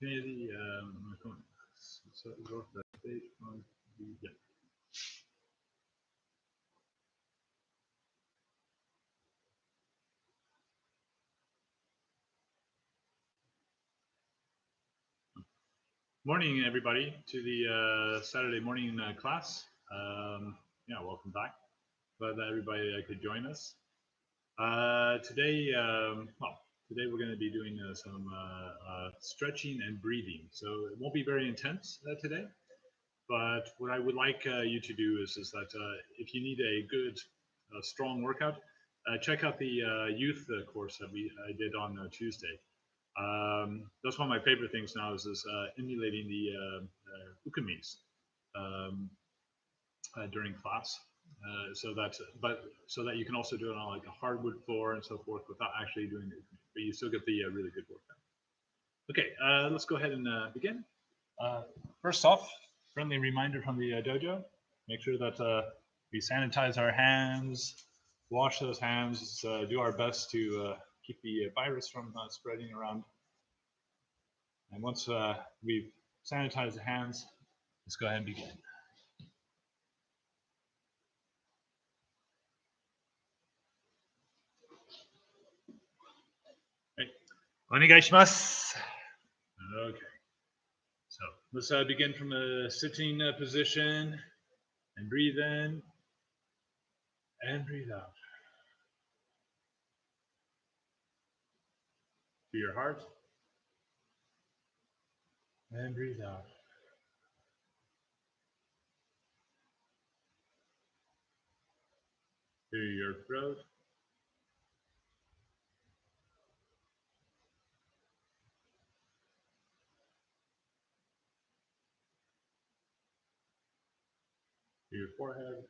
Kennedy, so go to that page. Yeah. Morning, everybody, to the Saturday morning class. Yeah, welcome back. Glad that everybody could join us. Today, today we're going to be doing some stretching and breathing. So it won't be very intense today. But what I would like you to do is that if you need a good, strong workout, check out the youth course that I did on Tuesday. That's one of my favorite things now is emulating the Hukumis during class, so that you can also do it on like a hardwood floor and so forth without actually doing it, but you still get the really good workout. Okay, let's go ahead and begin. First off, friendly reminder from the dojo: make sure that we sanitize our hands, wash those hands, do our best to keep the virus from spreading around. And once we've sanitized the hands, let's go ahead and begin. Okay. Onegaishimasu. Okay. So let's begin from a sitting position and breathe in and breathe out. To your heart and breathe out. To your throat. To your forehead.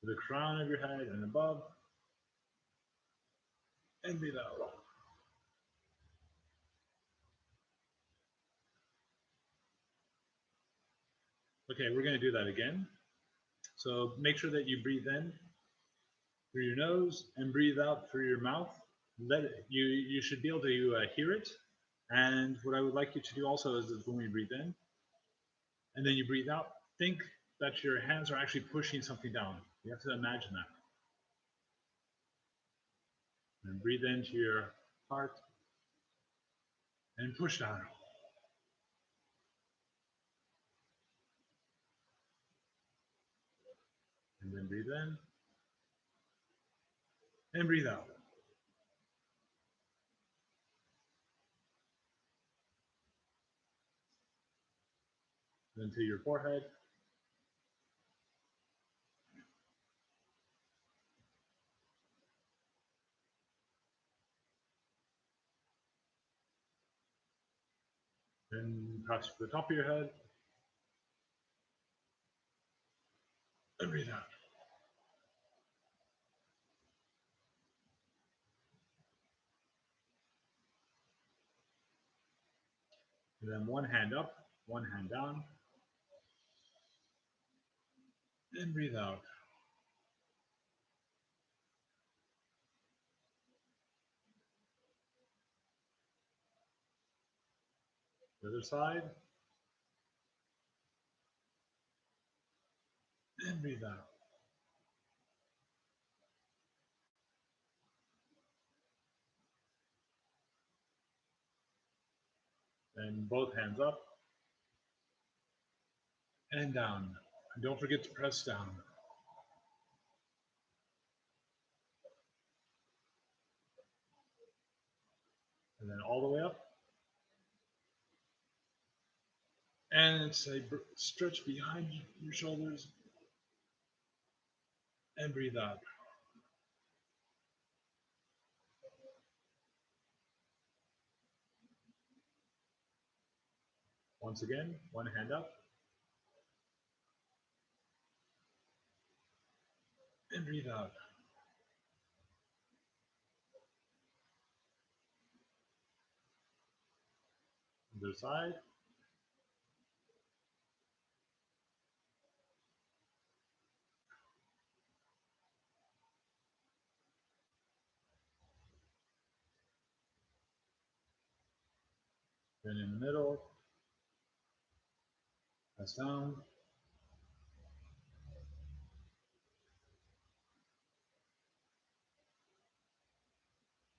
To the crown of your head and above. And breathe out. Okay, we're going to do that again. So make sure that you breathe in through your nose and breathe out through your mouth. You should be able to hear it. And what I would like you to do also is when we breathe in and then you breathe out, think that your hands are actually pushing something down. You have to imagine that. And breathe into your heart and push down. And then breathe in and breathe out. Then to your forehead. Then press to the top of your head. And breathe out. And then one hand up, one hand down. And breathe out. The other side. And breathe out. And both hands up and down. And don't forget to press down. And then all the way up. And say stretch behind your shoulders. And breathe out. Once again, one hand up. And breathe out. Other side. Then in the middle. Press down.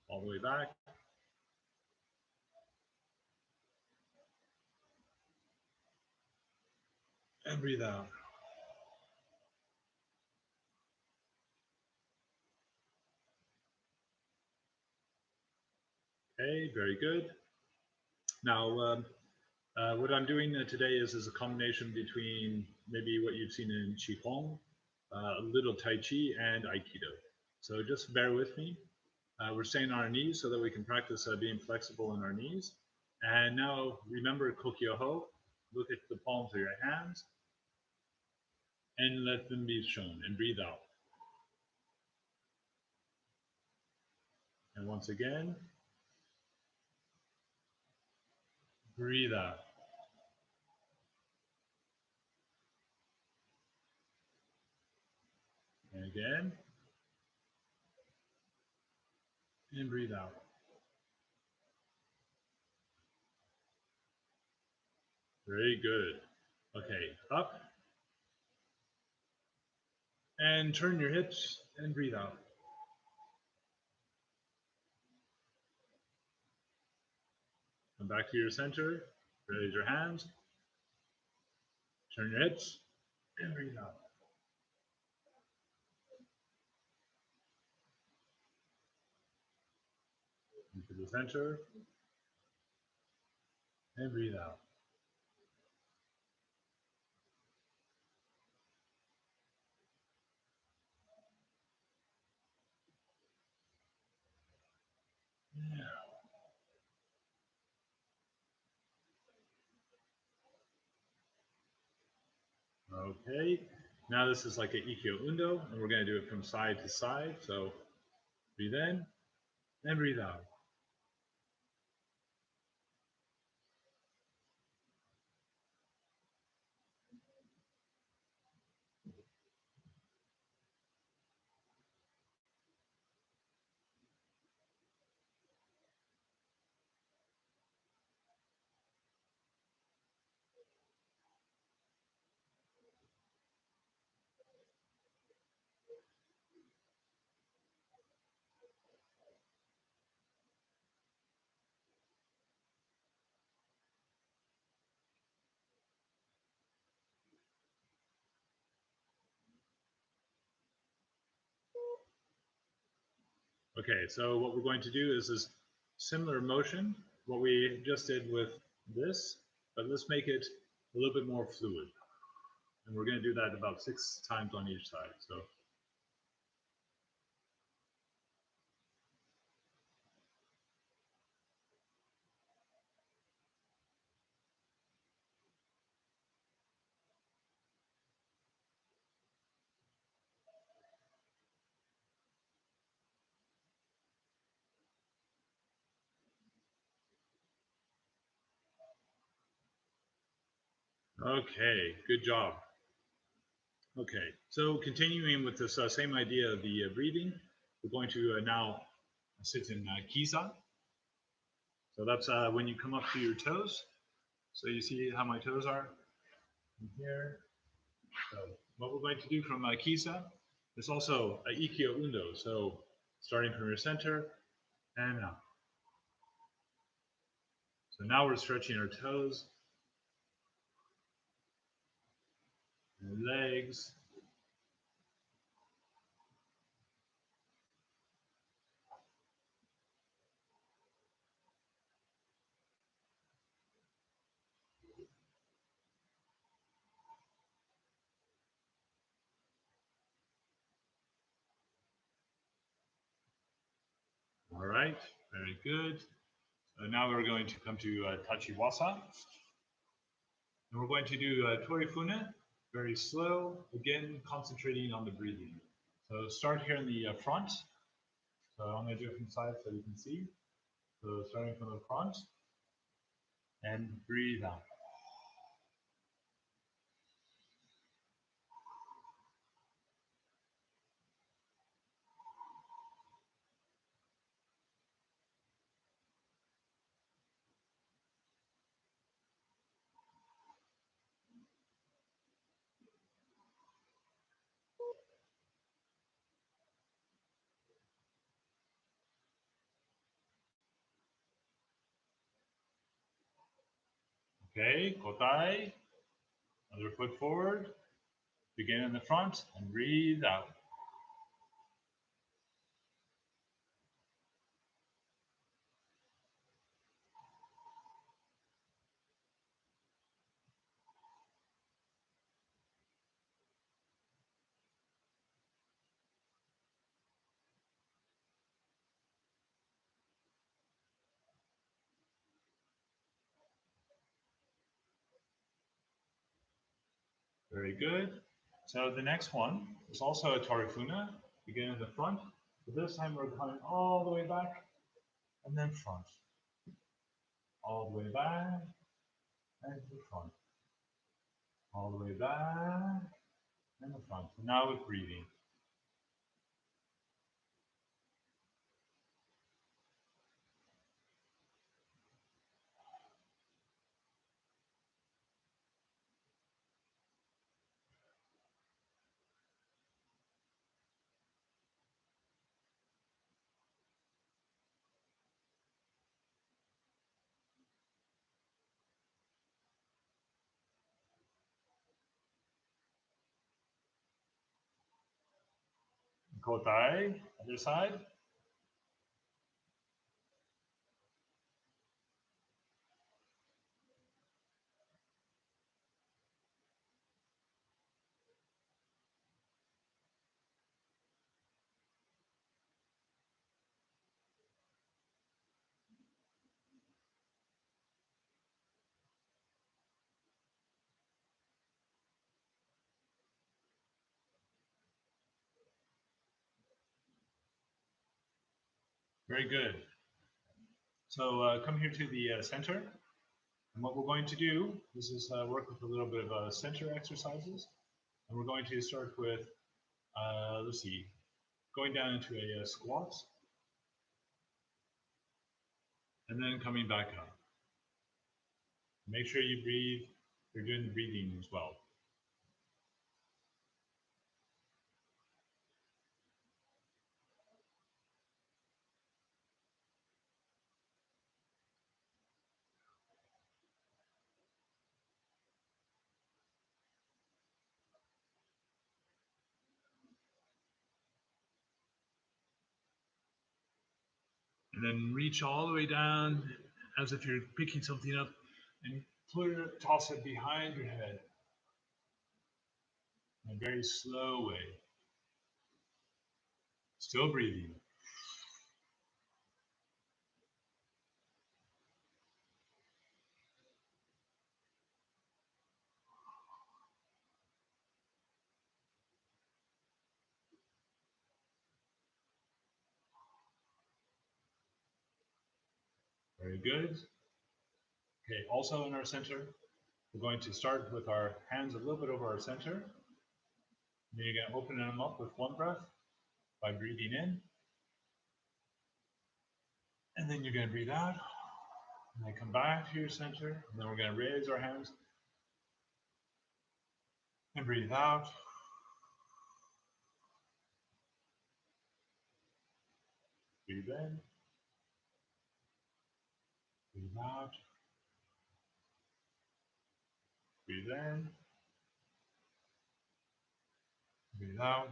All the way back. And breathe out. Okay, very good. Now, what I'm doing today is a combination between maybe what you've seen in Qigong, a little Tai Chi, and Aikido. So just bear with me. We're staying on our knees so that we can practice being flexible in our knees. And now remember Kokyo-ho. Look at the palms of your hands and let them be shown and breathe out. And once again, breathe out. And again, and breathe out. Very good. Okay, up. And turn your hips and breathe out. Come back to your center. Raise your hands. Turn your hips and breathe out. Into the center and breathe out. Okay, now this is like an Ikkyo Undo, and we're going to do it from side to side. So breathe in and breathe out. Okay, so what we're going to do is this similar motion, what we just did with this, but let's make it a little bit more fluid. And we're going to do that about 6 times on each side. So okay, good job. Okay, so continuing with this same idea of the breathing, we're going to now sit in Kisa. So that's when you come up to your toes. So you see how my toes are from here. So what we're going to do from Kisa is also a Ikkyo Undo. So starting from your center and up. So now we're stretching our toes, and legs. All right, very good. So now we're going to come to Tachiwasa. And we're going to do Torifune, very slow, again, concentrating on the breathing. So start here in the front. So I'm going to do it from side so you can see. So starting from the front and breathe out. Okay, kotai. Other foot forward. Begin in the front and breathe out. Very good. So the next one is also a Tarifuna. Begin in the front. But this time we're coming all the way back and then front. All the way back and to the front. All the way back and the front. So now with breathing. Kotai, other side. Very good. So come here to the center. And what we're going to do is work with a little bit of center exercises. And we're going to start with, let's see, going down into a squat. And then coming back up. Make sure you breathe. You're doing the breathing as well. And then reach all the way down as if you're picking something up and toss it behind your head in a very slow way. Still breathing. Very good. Okay, also in our center, we're going to start with our hands a little bit over our center. Then you're going to open them up with one breath by breathing in. And then you're going to breathe out. And then come back to your center. And then we're going to raise our hands and breathe out. Breathe in. Breathe out. Breathe in. Breathe out.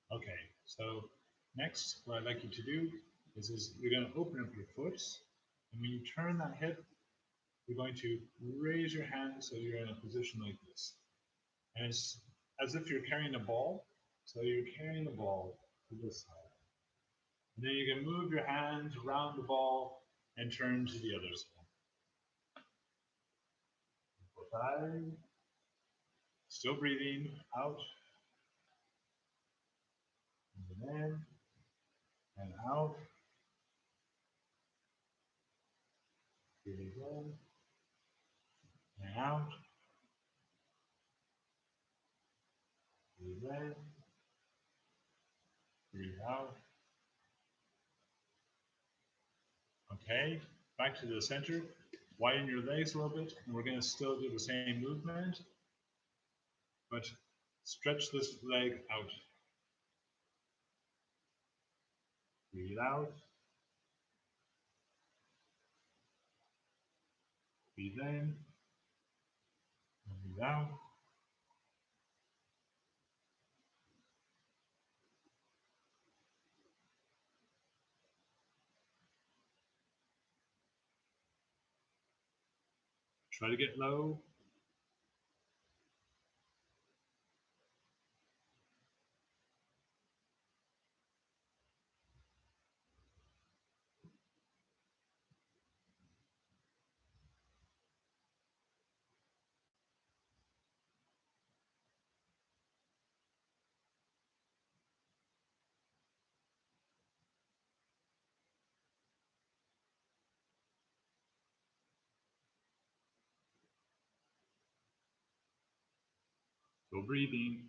Okay, so next, what I'd like you to do is you're going to open up your foot. And when you turn that hip, you're going to raise your hand so you're in a position like this. And it's as if you're carrying a ball. So you're carrying the ball to this side. And then you can move your hands around the ball and turn to the other side. Still breathing out. And in and out. out. Breathe in. Breathe out. Okay, back to the center. Widen your legs a little bit, and we're going to still do the same movement, but stretch this leg out. Breathe out. Breathe in. Breathe out. Try to get low. Still breathing.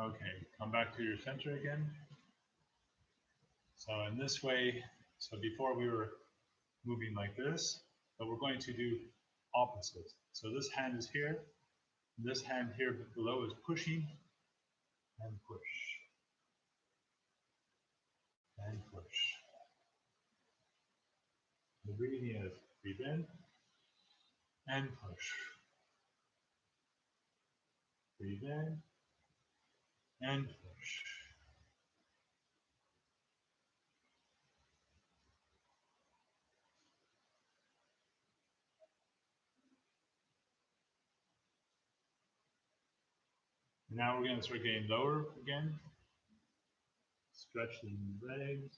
Okay, come back to your center again. So in this way, so before we were moving like this, but we're going to do opposite. So this hand is here, this hand here below is pushing, and push, and push. The breathing is breathe in, and push. Breathe in, and push. Now we're going to start getting lower again. Stretch the legs.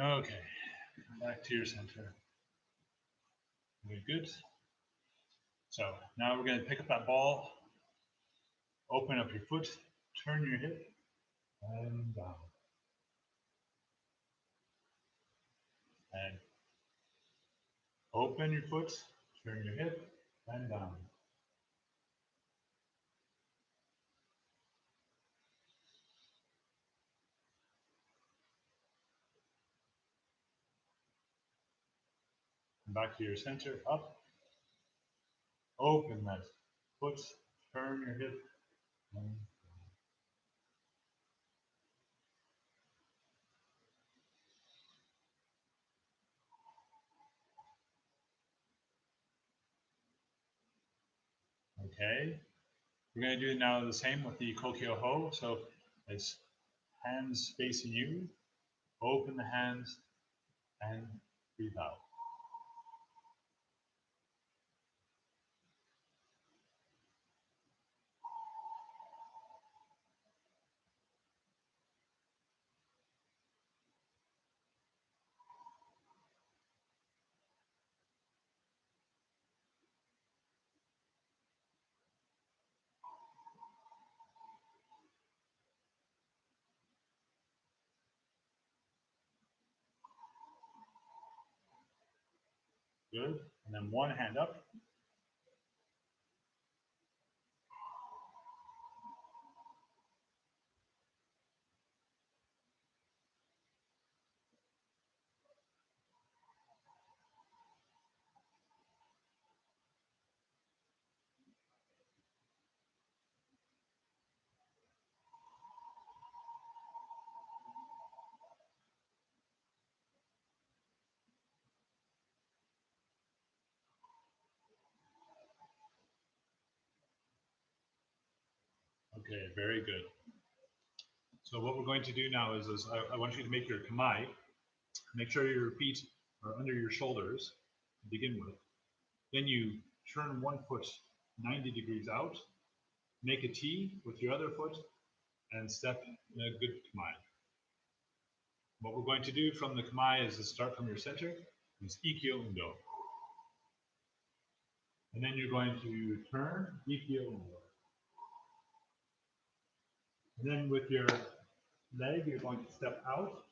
Okay, back to your center. Very good. So now we're going to pick up that ball, open up your foot, turn your hip, and down. And open your foot, turn your hip, and down. Back to your center, up. Open that foot, turn your hip, and okay. We're going to do now the same with the Kokyo Ho. So it's hands facing you, open the hands, and breathe out. Good. And then one hand up. Okay, very good. So what we're going to do now is I want you to make your kamae. Make sure your feet are under your shoulders to begin with. Then you turn one foot 90 degrees out, make a T with your other foot, and step in a good kamae. What we're going to do from the kamae is to start from your center, is ikkyo undo. And then you're going to turn ikkyo undo. And then with your leg, you're going to step out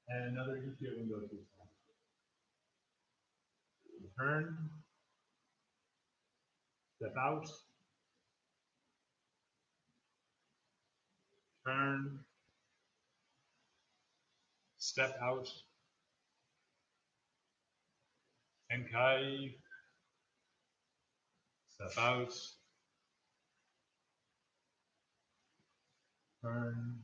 and another ikkyo undo. Turn, step out, turn, step out, tenkai, step out, turn,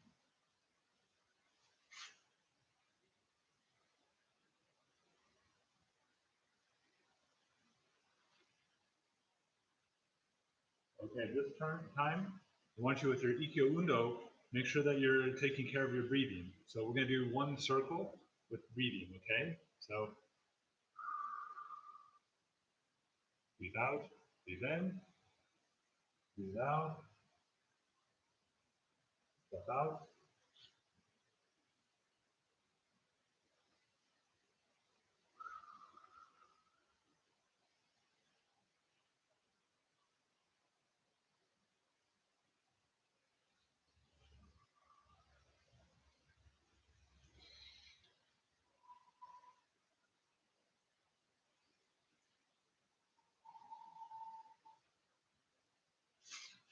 okay, this time, I want you with your ikkyo undo, make sure that you're taking care of your breathing. So we're going to do one circle with breathing, okay? So breathe out, breathe in, breathe out, step out.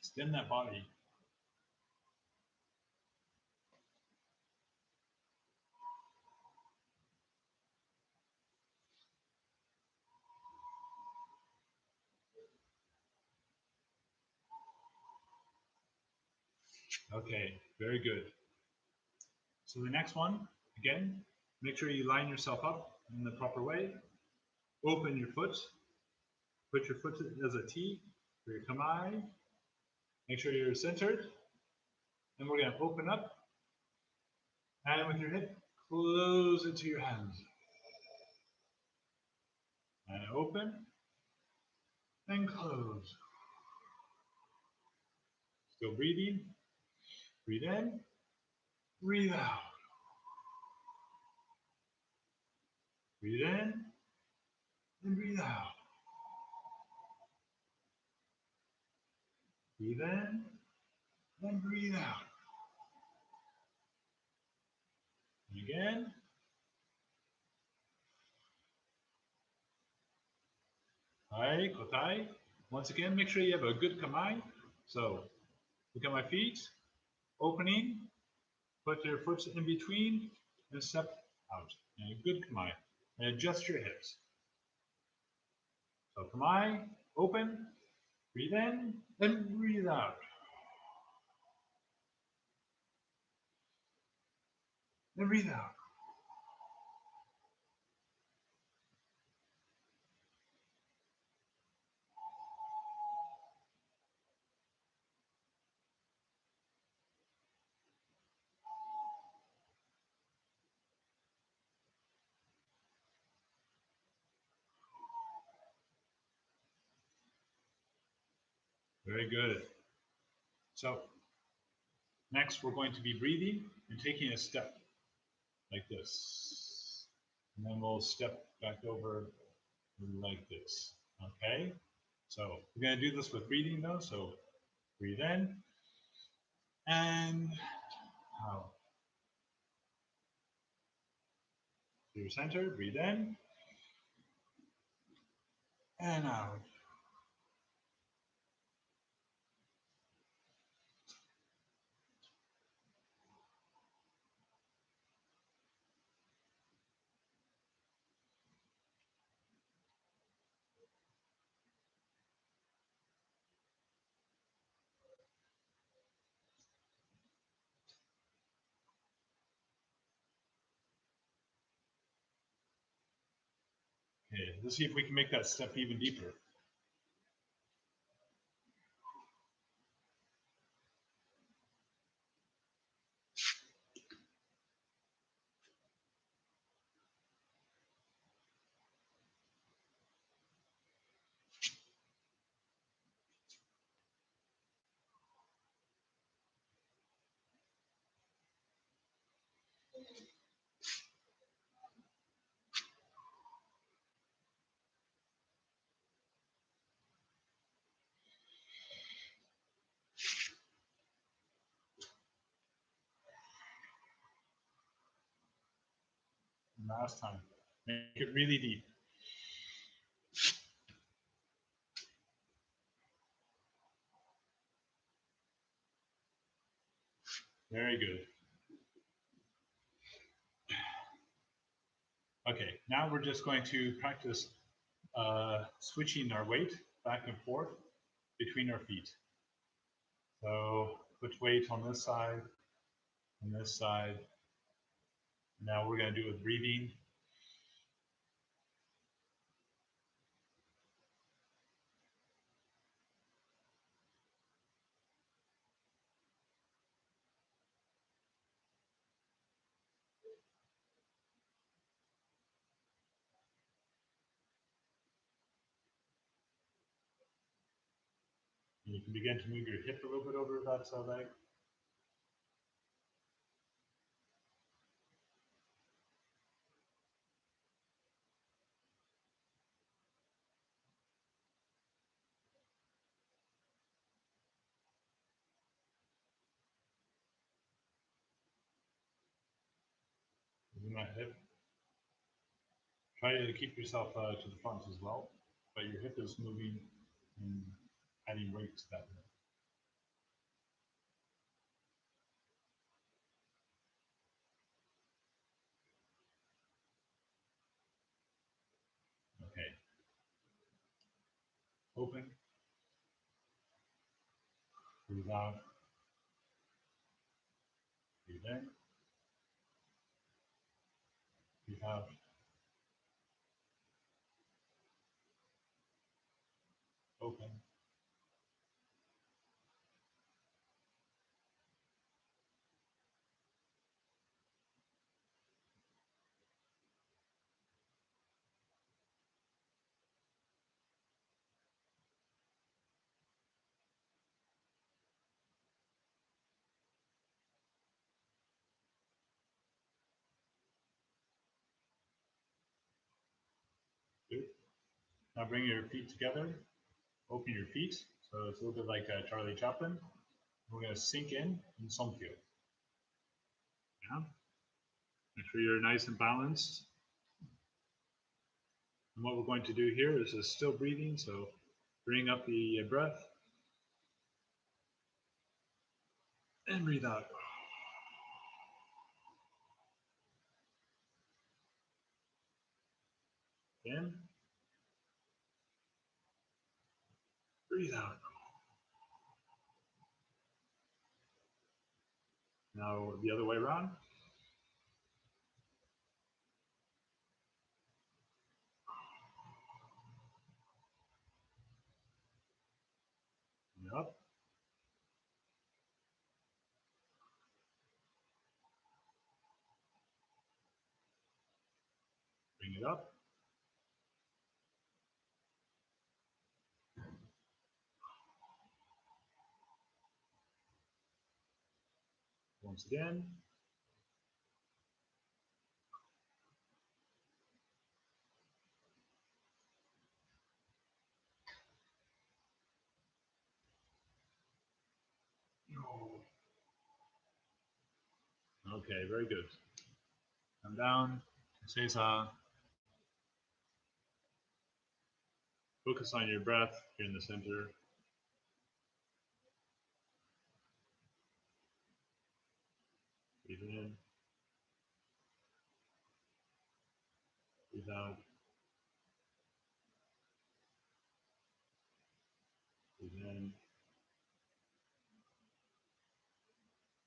Stem that body. Okay, very good. So the next one, again, make sure you line yourself up in the proper way. Open your foot. Put your foot as a T for your kamae. Make sure you're centered. And we're going to open up. And with your hip, close it to your hands. And open. And close. Still breathing. Breathe in. Breathe out. Breathe in. And breathe out. Breathe in. And breathe out. And again. Hai, kotai. Once again, make sure you have a good kamae. So, look at my feet. Opening. Put your foot in between and step out. And a good kamae. And adjust your hips. So kamae, open, breathe in, and breathe out. And breathe out. Very good. So next we're going to be breathing and taking a step like this. And then we'll step back over like this. Okay? So we're going to do this with breathing though. So breathe in and out. To your center, breathe in and out. Okay, let's see if we can make that step even deeper. Last time. Make it really deep. Very good. Okay, now we're just going to practice switching our weight back and forth between our feet. So put weight on this side, on this side. Now we're going to do it with breathing. And you can begin to move your hip a little bit over that leg. Moving that hip. Try to keep yourself to the front as well, but your hip is moving and adding weight to that hip. Okay. Open. Breathe out. Breathe in. Breathe out. Open. Good. Now bring your feet together. Open your feet. So it's a little bit like Charlie Chaplin. We're going to sink in Somkyo. Yeah. Make sure you're nice and balanced. And what we're going to do here is just still breathing. So bring up the breath and breathe out. In. Breathe out. Now the other way around. Bring it up. Bring it up. Once again. Okay, very good. Come down. Seiza. Focus on your breath here in the center. Breathe in. Breathe out. Breathe in.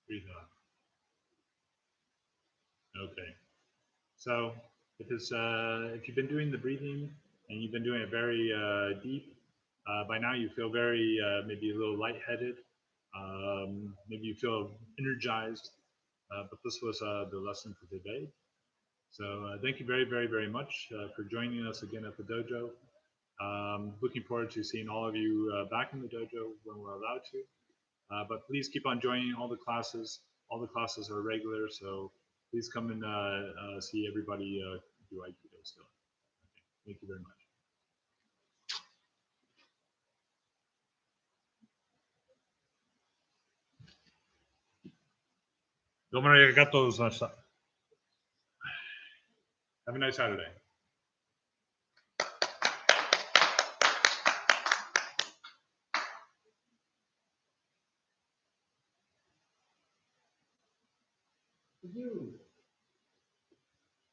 Breathe out. Okay. So if you've been doing the breathing and you've been doing it very deep, by now you feel very maybe a little lightheaded. Maybe you feel energized. But this was the lesson for today. So thank you very, very, very much for joining us again at the dojo. Looking forward to seeing all of you back in the dojo when we're allowed to. But please keep on joining all the classes. All the classes are regular, so please come and see everybody do Aikido still. Okay. Thank you very much. どうもありがとうございました。Have a nice Saturday. You.